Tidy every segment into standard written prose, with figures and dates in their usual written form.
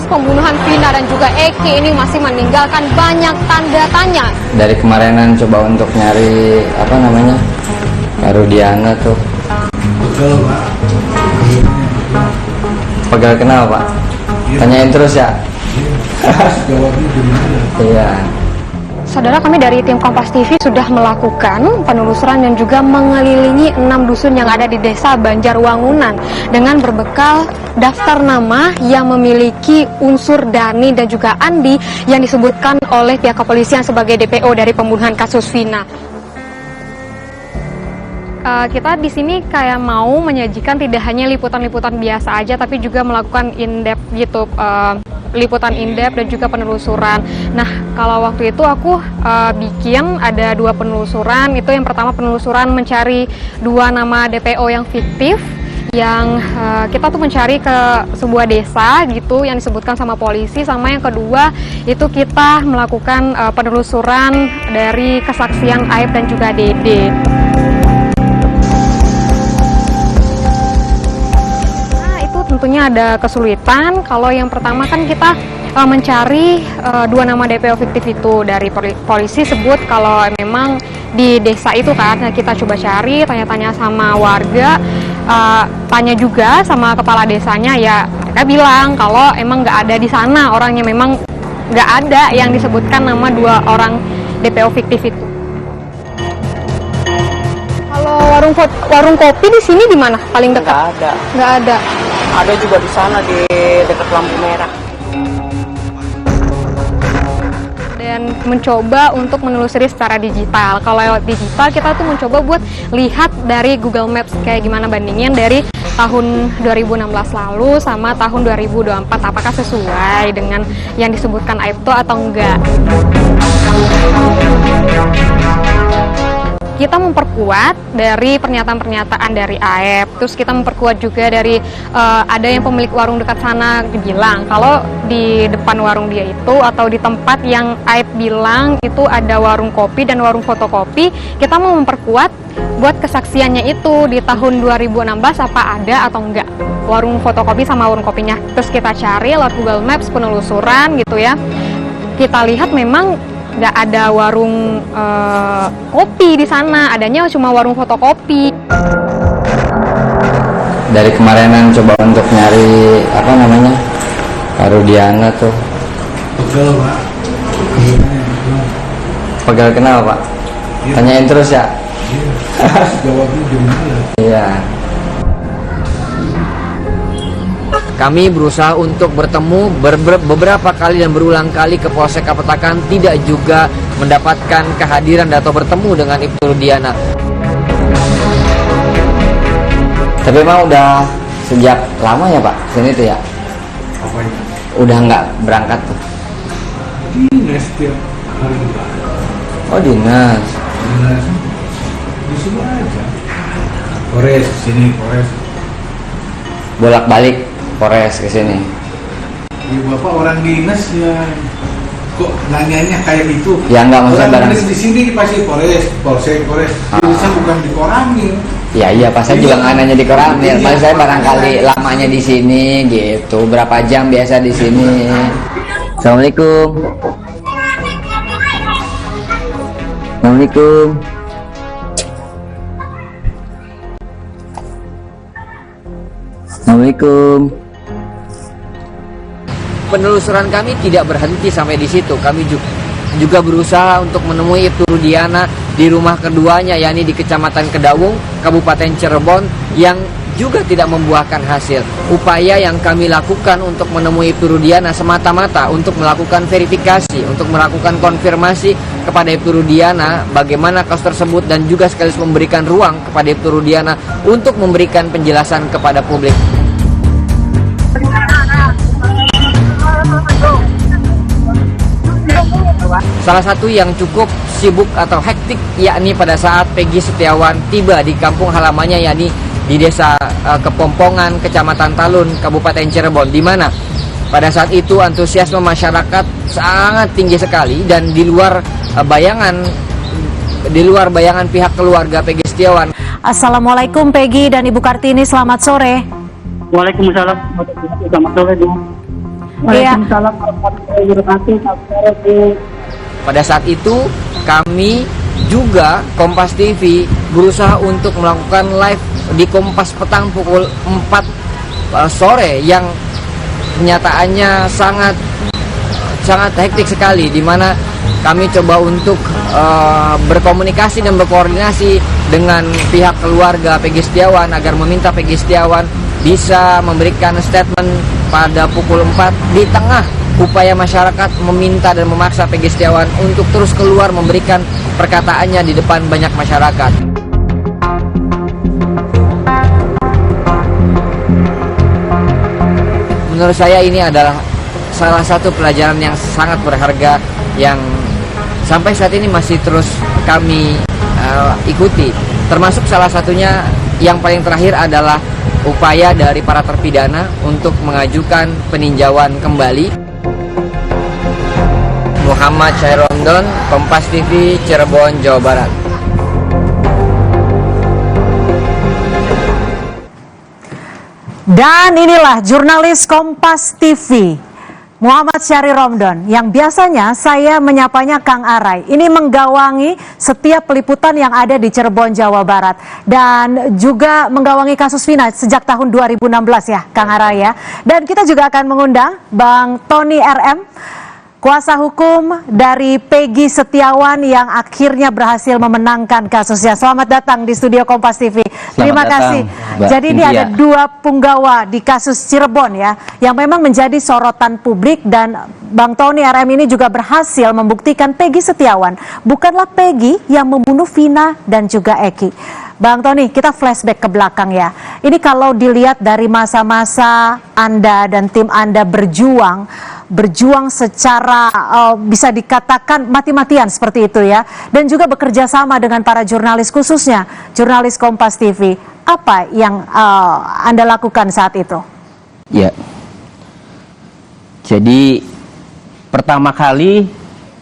pembunuhan Vina dan juga Eki ini masih meninggalkan banyak tanda tanya. Dari kemarinan coba untuk nyari Rudiana tuh. Betul, Pak. Pegal kenal, Pak? Tanyain terus ya. Jawabnya di mana? Iya. Saudara, kami dari tim Kompas TV sudah melakukan penelusuran dan juga mengelilingi 6 dusun yang ada di desa Banjarwangunan dengan berbekal daftar nama yang memiliki unsur Dani dan juga Andi yang disebutkan oleh pihak kepolisian sebagai DPO dari pembunuhan kasus Vina. Kita di sini kayak mau menyajikan tidak hanya liputan-liputan biasa aja, tapi juga melakukan in-depth gitu, liputan in-depth dan juga penelusuran. Nah, kalau waktu itu aku bikin ada 2 penelusuran. Itu yang pertama penelusuran mencari 2 nama DPO yang fiktif, yang kita tuh mencari ke sebuah desa gitu yang disebutkan sama polisi. Sama yang kedua itu kita melakukan penelusuran dari kesaksian Aib dan juga Dede. Tentunya ada kesulitan. Kalau yang pertama kan kita mencari 2 nama DPO fiktif itu. Dari polisi sebut kalau memang di desa itu kan. Nah, kita coba cari, tanya-tanya sama warga, tanya juga sama kepala desanya, ya mereka bilang kalau emang nggak ada di sana orangnya, memang nggak ada yang disebutkan nama 2 orang DPO fiktif itu. Kalau warung kopi di sini di mana paling dekat? Nggak ada. Nggak ada. Ada juga di sana di dekat lampu merah. Dan mencoba untuk menelusuri secara digital. Kalau lewat digital kita tuh mencoba buat lihat dari Google Maps kayak gimana bandingin dari tahun 2016 lalu sama tahun 2024, apakah sesuai dengan yang disebutkan Aib itu atau enggak. Kita memperkuat dari pernyataan-pernyataan dari Aib, terus kita memperkuat juga dari ada yang pemilik warung dekat sana bilang kalau di depan warung dia itu atau di tempat yang Aib bilang itu ada warung kopi dan warung fotokopi. Kita mau memperkuat buat kesaksiannya itu di tahun 2016 apa ada atau enggak warung fotokopi sama warung kopinya. Terus kita cari lewat Google Maps, penelusuran gitu ya. Kita lihat memang nggak ada warung kopi di sana, adanya cuma warung fotokopi. Dari kemarinan coba untuk nyari Rudiana tuh. Betul, Pak. Pegal kenal, Pak? Tanyain terus ya. Jawabnya di mana? Iya. Kami berusaha untuk bertemu beberapa kali dan berulang kali ke Polsek Kapetakan, tidak juga mendapatkan kehadiran atau bertemu dengan Ibtu Rudiana. Tapi emang udah sejak lama ya, Pak, sini tuh ya? Apa itu? Udah nggak berangkat tuh? Dinas tiap hari juga. Oh, dinas. Dinas di sini aja. Polres sini, Polres. Bolak-balik Polres ke sini. Ya, Bapak orang dinas ya. Kok nanyanya kayak gitu? Ya nggak, maksudnya orang barang. dinas di sini pasti Polres. Dinas bukan di Koramil. Ya iya, pas saya juga nggak nanya di Koramil. Pas saya barangkali lamanya di sini gitu. Berapa jam biasa di sini? Assalamualaikum. Assalamualaikum. Assalamualaikum. Penelusuran kami tidak berhenti sampai di situ. Kami juga berusaha untuk menemui Ibtu Rudiana di rumah keduanya, yakni di Kecamatan Kedawung, Kabupaten Cirebon, yang juga tidak membuahkan hasil. Upaya yang kami lakukan untuk menemui Ibtu Rudiana semata-mata untuk melakukan verifikasi, untuk melakukan konfirmasi kepada Ibtu Rudiana bagaimana kasus tersebut, dan juga sekaligus memberikan ruang kepada Ibtu Rudiana untuk memberikan penjelasan kepada publik. Salah satu yang cukup sibuk atau hektik yakni pada saat Peggy Setiawan tiba di kampung halamannya, yakni di desa Kepompongan, Kecamatan Talun, Kabupaten Cirebon, di mana pada saat itu antusiasme masyarakat sangat tinggi sekali, dan di luar bayangan pihak keluarga Peggy Setiawan. Assalamualaikum Peggy dan Ibu Kartini, selamat sore. Waalaikumsalam, selamat sore. Waalaikumsalam warahmatullahi wabarakatuh. Selamat sore, Bu. Pada saat itu kami juga Kompas TV berusaha untuk melakukan live di Kompas Petang pukul 4 sore yang kenyataannya sangat hektik sekali, di mana kami coba untuk berkomunikasi dan berkoordinasi dengan pihak keluarga Peggy Setiawan agar meminta Peggy Setiawan bisa memberikan statement pada pukul 4 di tengah upaya masyarakat meminta dan memaksa Peggy Setiawan untuk terus keluar memberikan perkataannya di depan banyak masyarakat. Menurut saya ini adalah salah satu pelajaran yang sangat berharga yang sampai saat ini masih terus kami ikuti. Termasuk salah satunya yang paling terakhir adalah upaya dari para terpidana untuk mengajukan peninjauan kembali. Muhammad Syahir Romdon, Kompas TV, Cirebon, Jawa Barat. Dan inilah jurnalis Kompas TV Muhammad Syahri Romdon yang biasanya saya menyapanya Kang Arai. Ini menggawangi setiap peliputan yang ada di Cirebon, Jawa Barat. Dan juga menggawangi kasus Vina sejak tahun 2016 ya Kang Arai ya. Dan kita juga akan mengundang Bang Tony RM, kuasa hukum dari Peggy Setiawan yang akhirnya berhasil memenangkan kasusnya. Selamat datang di studio Kompas TV. Terima kasih. Jadi ini ada dua punggawa di kasus Cirebon ya, yang memang menjadi sorotan publik, dan Bang Tony RM ini juga berhasil membuktikan Peggy Setiawan bukanlah Peggy yang membunuh Vina dan juga Eki. Bang Tony, kita flashback ke belakang ya. Ini kalau dilihat dari masa-masa Anda dan tim Anda berjuang secara bisa dikatakan mati-matian seperti itu ya, dan juga bekerja sama dengan para jurnalis, khususnya jurnalis Kompas TV. Apa yang Anda lakukan saat itu? Ya, jadi pertama kali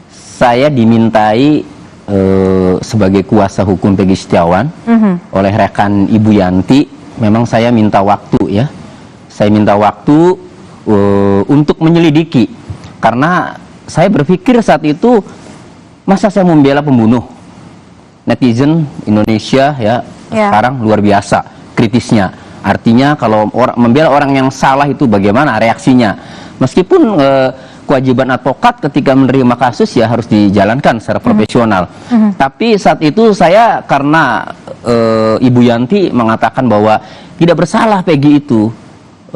saya dimintai sebagai kuasa hukum Peggy Setiawan oleh rekan Ibu Yanti. Memang saya minta waktu ya, saya minta waktu untuk menyelidiki, karena saya berpikir saat itu, masa saya membela pembunuh? Netizen Indonesia ya sekarang luar biasa kritisnya. Artinya kalau membela orang yang salah itu bagaimana reaksinya? Meskipun kewajiban advokat ketika menerima kasus ya harus dijalankan secara profesional. Tapi saat itu saya, karena Ibu Yanti mengatakan bahwa tidak bersalah Peggy itu.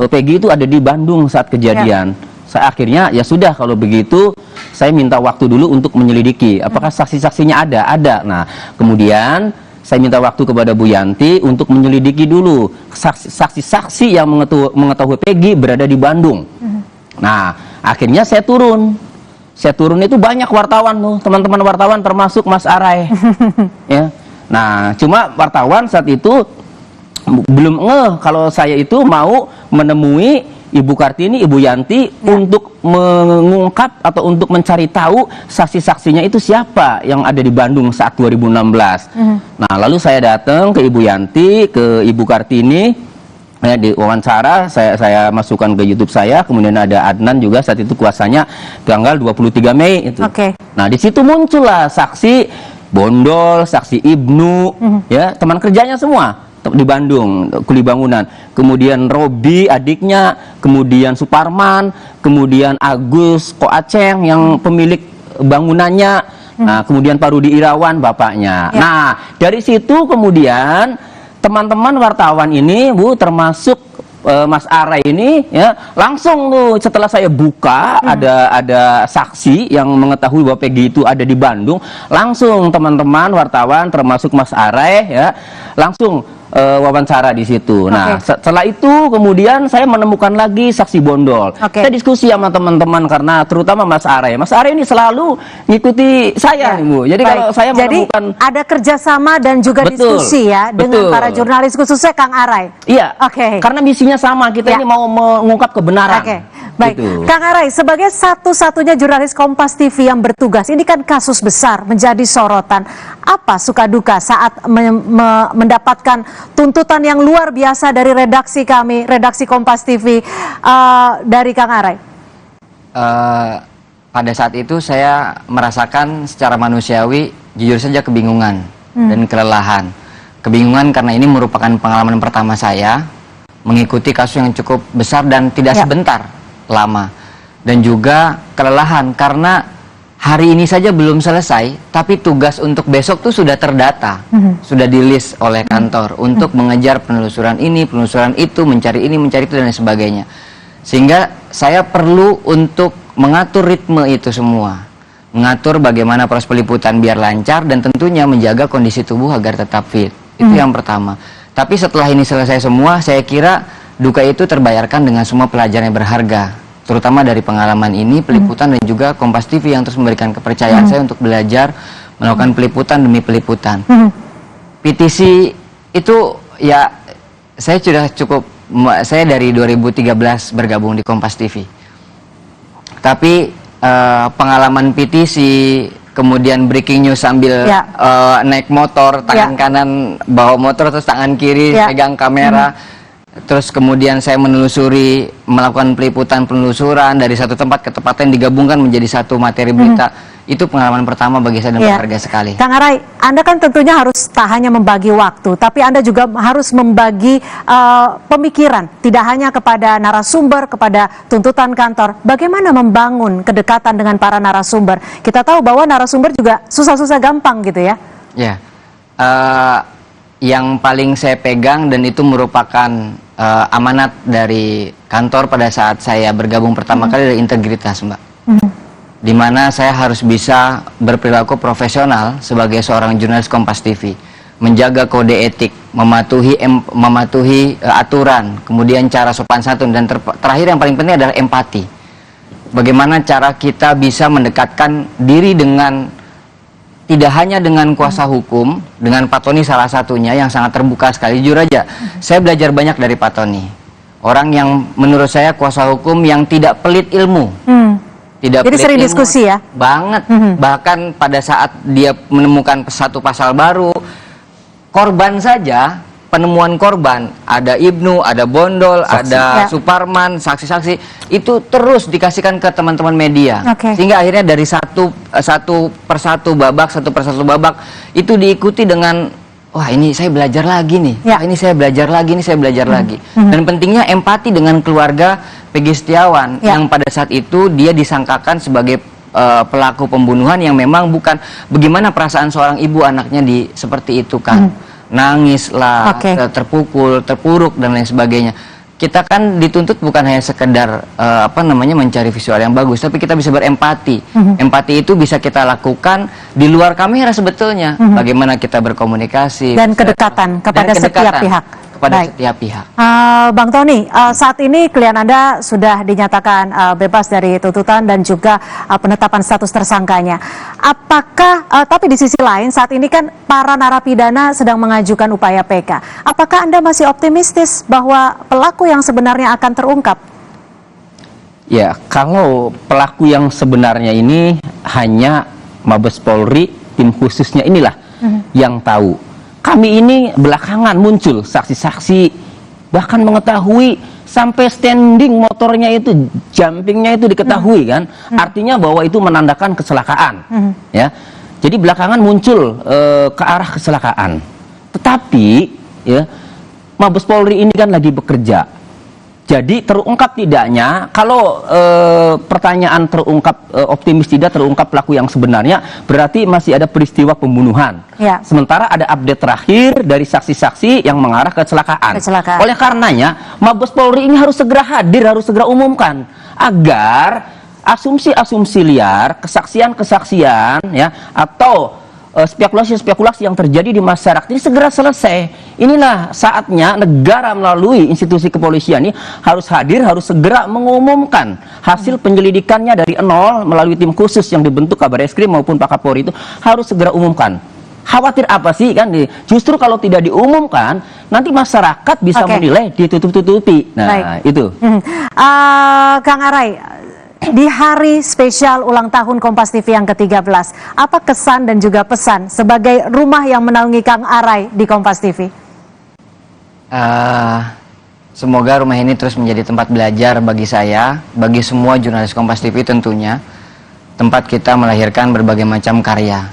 Peggy itu ada di Bandung saat kejadian. Saya akhirnya ya sudah, kalau begitu saya minta waktu dulu untuk menyelidiki apakah saksi-saksinya ada. Nah, kemudian saya minta waktu kepada Bu Yanti untuk menyelidiki dulu saksi-saksi yang mengetahui Peggy berada di Bandung. Nah, akhirnya saya turun itu banyak wartawan tuh, teman-teman wartawan termasuk Mas Arai. Ya. Nah, cuma wartawan saat itu belum ngeh kalau saya itu mau menemui Ibu Kartini, Ibu Yanti untuk mengungkap atau untuk mencari tahu saksi-saksinya itu siapa yang ada di Bandung saat 2016. Nah, lalu saya datang ke Ibu Yanti, ke Ibu Kartini, ya, di wawancara saya masukkan ke YouTube saya. Kemudian ada Adnan juga saat itu kuasanya, tanggal 23 Mei itu. Nah, di situ muncullah saksi Bondol, saksi Ibnu, ya, teman kerjanya semua di Bandung, kuli bangunan. Kemudian Robi adiknya, kemudian Suparman, kemudian Agus Koaceng yang pemilik bangunannya. Nah, kemudian Pak Rudi Irawan bapaknya. Nah, dari situ kemudian teman-teman wartawan ini, Bu, termasuk Mas Arai ini ya, langsung tuh setelah saya buka ada saksi yang mengetahui bahwa Peggy itu ada di Bandung, langsung teman-teman wartawan termasuk Mas Arai ya langsung wawancara di situ. Nah, setelah itu kemudian saya menemukan lagi saksi Bondol. Saya diskusi sama teman-teman, karena terutama Mas Arai. Mas Arai ini selalu ngikuti saya nih, Bu. Jadi kalau saya menemukan, ada kerjasama dan juga diskusi ya dengan para jurnalis, khususnya Kang Arai. Iya. Karena misinya sama, kita ini mau mengungkap kebenaran. Baik, gitu. Kang Arai, sebagai satu-satunya jurnalis Kompas TV yang bertugas, ini kan kasus besar menjadi sorotan. Apa suka duka saat mendapatkan tuntutan yang luar biasa dari redaksi kami, redaksi Kompas TV, dari Kang Arai? pada saat itu saya merasakan secara manusiawi jujur saja kebingungan dan kelelahan. Kebingungan karena ini merupakan pengalaman pertama saya mengikuti kasus yang cukup besar dan tidak sebentar, lama. Dan juga kelelahan karena hari ini saja belum selesai, tapi tugas untuk besok tuh sudah terdata, sudah di-list oleh kantor untuk mengejar penelusuran ini, penelusuran itu, mencari ini, mencari itu, dan lain sebagainya. Sehingga saya perlu untuk mengatur ritme itu semua, mengatur bagaimana proses peliputan biar lancar, dan tentunya menjaga kondisi tubuh agar tetap fit. Itu yang pertama. Tapi setelah ini selesai semua, saya kira duka itu terbayarkan dengan semua pelajaran yang berharga, terutama dari pengalaman ini, peliputan, dan juga Kompas TV yang terus memberikan kepercayaan saya untuk belajar melakukan peliputan demi peliputan. PTC itu ya, saya sudah cukup, saya dari 2013 bergabung di Kompas TV. Tapi pengalaman PTC, kemudian breaking news sambil naik motor, tangan kanan bawa motor, terus tangan kiri pegang kamera. Terus kemudian saya menelusuri, melakukan penelusuran dari satu tempat ke tempat lain, digabungkan menjadi satu materi berita. Itu pengalaman pertama bagi saya dan berharga sekali. Kang Arai, Anda kan tentunya harus tak hanya membagi waktu, tapi Anda juga harus membagi pemikiran, tidak hanya kepada narasumber, kepada tuntutan kantor. Bagaimana membangun kedekatan dengan para narasumber? Kita tahu bahwa narasumber juga susah-susah gampang gitu ya. Ya, yang paling saya pegang dan itu merupakan amanat dari kantor pada saat saya bergabung pertama kali adalah integritas, Mbak. Di mana saya harus bisa berperilaku profesional sebagai seorang jurnalis Kompas TV, menjaga kode etik, mematuhi aturan, kemudian cara sopan santun, dan terakhir yang paling penting adalah empati. Bagaimana cara kita bisa mendekatkan diri dengan, tidak hanya dengan kuasa hukum, dengan Pak Tony salah satunya yang sangat terbuka sekali. Jujur aja, saya belajar banyak dari Pak Tony. Orang yang menurut saya kuasa hukum yang tidak pelit ilmu. Jadi sering diskusi ya? Banget. Bahkan pada saat dia menemukan satu pasal baru, korban saja, penemuan korban, ada Ibnu, ada Bondol, ada Suparman, saksi-saksi, itu terus dikasihkan ke teman-teman media. Sehingga akhirnya dari satu persatu babak, itu diikuti dengan, wah ini saya belajar lagi nih, wah ini saya belajar lagi, ini saya belajar lagi. Dan pentingnya empati dengan keluarga Peggy Setiawan, yang pada saat itu dia disangkakan sebagai pelaku pembunuhan yang memang bukan. Bagaimana perasaan seorang ibu anaknya seperti itu kan, nangis lah, terpukul, terpuruk, dan lain sebagainya. Kita kan dituntut bukan hanya sekedar mencari visual yang bagus, tapi kita bisa berempati. Empati itu bisa kita lakukan di luar kamera sebetulnya. Bagaimana kita berkomunikasi dan kedekatan kepada setiap pihak. Setiap pihak. Bang Tony, saat ini klien Anda sudah dinyatakan bebas dari tuntutan dan juga penetapan status tersangkanya. Apakah, tapi di sisi lain saat ini kan para narapidana sedang mengajukan upaya PK. Apakah Anda masih optimistis bahwa pelaku yang sebenarnya akan terungkap? Ya, kalau pelaku yang sebenarnya ini hanya Mabes Polri, tim khususnya inilah yang tahu. Kami ini belakangan muncul saksi-saksi, bahkan mengetahui sampai standing motornya itu, jumpingnya itu diketahui kan, artinya bahwa itu menandakan kecelakaan. Ya, jadi belakangan muncul ke arah kecelakaan. Tetapi ya, Mabes Polri ini kan lagi bekerja. Jadi terungkap tidaknya, kalau pertanyaan terungkap, optimis tidak terungkap pelaku yang sebenarnya, berarti masih ada peristiwa pembunuhan. Sementara ada update terakhir dari saksi-saksi yang mengarah ke kecelakaan. Oleh karenanya, Mabes Polri ini harus segera hadir, harus segera umumkan, agar asumsi-asumsi liar, kesaksian-kesaksian, ya, atau spekulasi-spekulasi yang terjadi di masyarakat ini segera selesai. Inilah saatnya negara melalui institusi kepolisian ini harus hadir, harus segera mengumumkan hasil penyelidikannya dari nol melalui tim khusus yang dibentuk Kabareskrim maupun Pak Kapolri, itu harus segera umumkan. Khawatir apa sih kan? Justru kalau tidak diumumkan, nanti masyarakat bisa menilai ditutup-tutupi. Nah, itu. Kang Arai, di hari spesial ulang tahun Kompas TV yang ke-13, apa kesan dan juga pesan sebagai rumah yang menaungi Kang Arai di Kompas TV? Semoga rumah ini terus menjadi tempat belajar bagi saya, bagi semua jurnalis Kompas TV tentunya. Tempat kita melahirkan berbagai macam karya.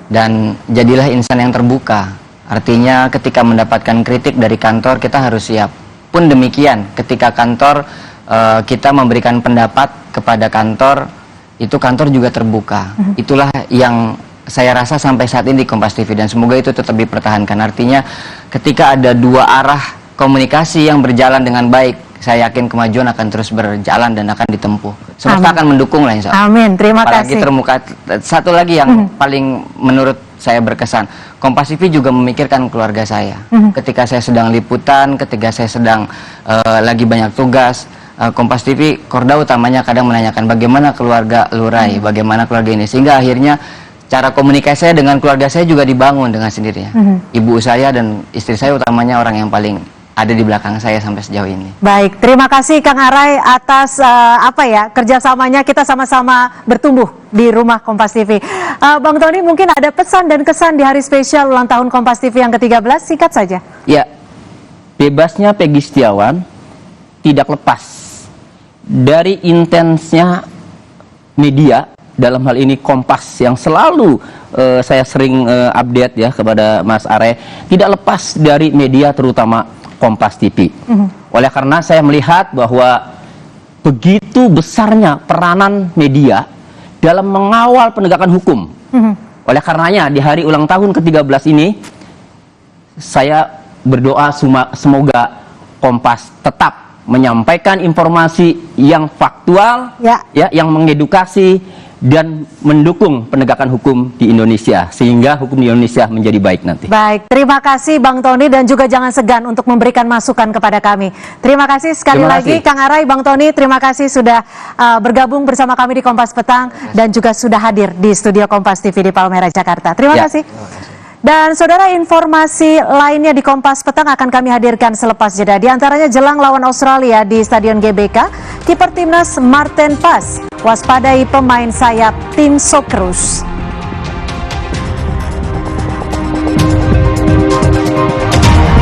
Dan jadilah insan yang terbuka. Artinya ketika mendapatkan kritik dari kantor, kita harus siap. Pun demikian, ketika kantor kita memberikan pendapat kepada kantor, itu kantor juga terbuka. Itulah yang saya rasa sampai saat ini di Kompas TV, dan semoga itu tetap dipertahankan. Artinya ketika ada dua arah komunikasi yang berjalan dengan baik, saya yakin kemajuan akan terus berjalan dan akan ditempuh. Semesta akan mendukung lah, insya Allah. Amin, terima Apalagi kasih. termuka. Satu lagi yang paling menurut saya berkesan, Kompas TV juga memikirkan keluarga saya. Ketika saya sedang liputan, ketika saya sedang lagi banyak tugas, Kompas TV, korda utamanya kadang menanyakan bagaimana keluarga Lurai, bagaimana keluarga ini, sehingga akhirnya cara komunikasi saya dengan keluarga saya juga dibangun dengan sendirinya. Ibu saya dan istri saya utamanya orang yang paling ada di belakang saya sampai sejauh ini. Baik, terima kasih Kang Arai atas kerjasamanya, kita sama-sama bertumbuh di rumah Kompas TV. Bang Tony, mungkin ada pesan dan kesan di hari spesial ulang tahun Kompas TV yang ke-13, singkat saja. Ya, bebasnya Peggy Setiawan tidak lepas dari intensnya media, dalam hal ini Kompas yang selalu saya sering update ya kepada Mas Arai, tidak lepas dari media terutama Kompas TV. Oleh karena saya melihat bahwa begitu besarnya peranan media dalam mengawal penegakan hukum. Oleh karenanya di hari ulang tahun ke-13 ini saya berdoa semoga Kompas tetap menyampaikan informasi yang faktual, yang mengedukasi dan mendukung penegakan hukum di Indonesia, sehingga hukum di Indonesia menjadi baik nanti. Baik, terima kasih Bang Tony, dan juga jangan segan untuk memberikan masukan kepada kami. Terima kasih sekali lagi Kang Arai, Bang Tony, terima kasih sudah bergabung bersama kami di Kompas Petang dan juga sudah hadir di studio Kompas TV di Palmerah, Jakarta. Terima kasih. Dan saudara, informasi lainnya di Kompas Petang akan kami hadirkan selepas jeda. Di antaranya jelang lawan Australia di Stadion GBK, kiper timnas Marten Pas waspadai pemain sayap tim Socceroos.